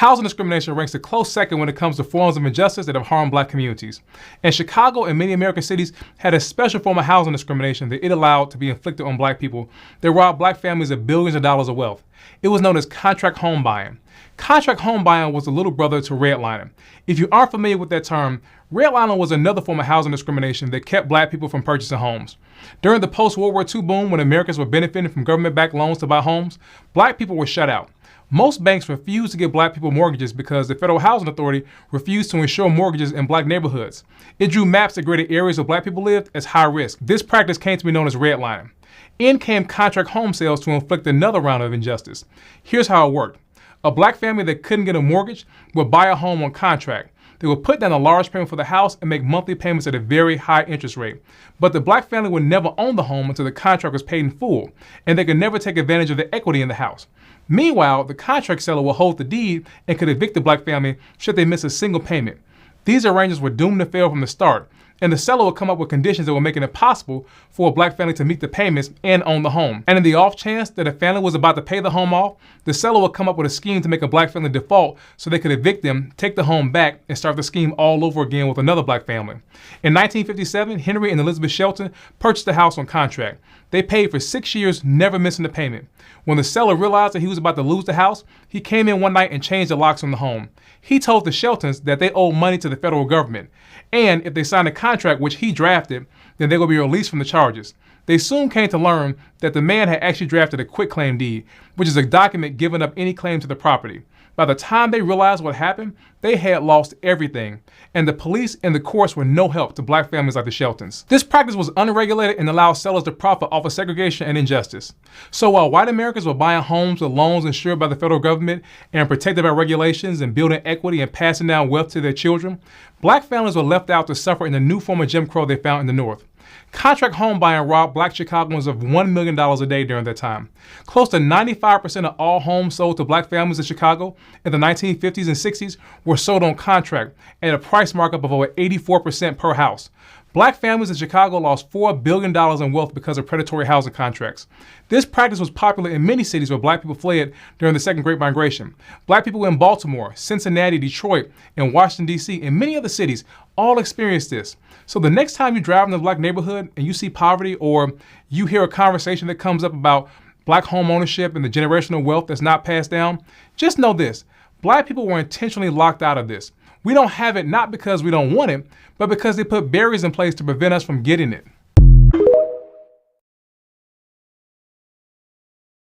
Housing discrimination ranks a close second when it comes to forms of injustice that have harmed black communities. And Chicago and many American cities had a special form of housing discrimination that it allowed to be inflicted on black people that robbed black families of billions of dollars of wealth. It was known as contract home buying. Contract home buying was the little brother to redlining. If you aren't familiar with that term, redlining was another form of housing discrimination that kept black people from purchasing homes. During the post-World War II boom, when Americans were benefiting from government-backed loans to buy homes, black people were shut out. Most banks refused to give black people mortgages because the Federal Housing Authority refused to insure mortgages in black neighborhoods. It drew maps that graded areas where black people lived as high risk. This practice came to be known as redlining. In came contract home sales to inflict another round of injustice. Here's how it worked. A black family that couldn't get a mortgage would buy a home on contract. They would put down a large payment for the house and make monthly payments at a very high interest rate. But the black family would never own the home until the contract was paid in full, and they could never take advantage of the equity in the house. Meanwhile, the contract seller would hold the deed and could evict the black family should they miss a single payment. These arrangements were doomed to fail from the start, and the seller would come up with conditions that were making it possible for a black family to meet the payments and own the home. And in the off chance that a family was about to pay the home off, the seller would come up with a scheme to make a black family default so they could evict them, take the home back, and start the scheme all over again with another black family. In 1957, Henry and Elizabeth Shelton purchased the house on contract. They paid for 6 years, never missing a payment. When the seller realized that he was about to lose the house, he came in one night and changed the locks on the home. He told the Sheltons that they owed money to the federal government, and if they signed a contract which he drafted, then they would be released from the charges. They soon came to learn that the man had actually drafted a quitclaim deed, which is a document giving up any claim to the property. By the time they realized what happened, they had lost everything, and the police and the courts were no help to black families like the Sheltons. This practice was unregulated and allowed sellers to profit off of segregation and injustice. So while white Americans were buying homes with loans insured by the federal government and protected by regulations and building equity and passing down wealth to their children, black families were left out to suffer in the new form of Jim Crow they found in the North. Contract home buying robbed black Chicagoans of $1 million a day during that time. Close to 95% of all homes sold to black families in Chicago in the 1950s and 60s were sold on contract at a price markup of over 84% per house. Black families in Chicago lost $4 billion in wealth because of predatory housing contracts. This practice was popular in many cities where black people fled during the Second Great Migration. Black people in Baltimore, Cincinnati, Detroit, and Washington, D.C., and many other cities all experienced this. So the next time you drive in a black neighborhood and you see poverty, or you hear a conversation that comes up about black home ownership and the generational wealth that's not passed down, just know this: black people were intentionally locked out of this. We don't have it not because we don't want it, but because they put barriers in place to prevent us from getting it.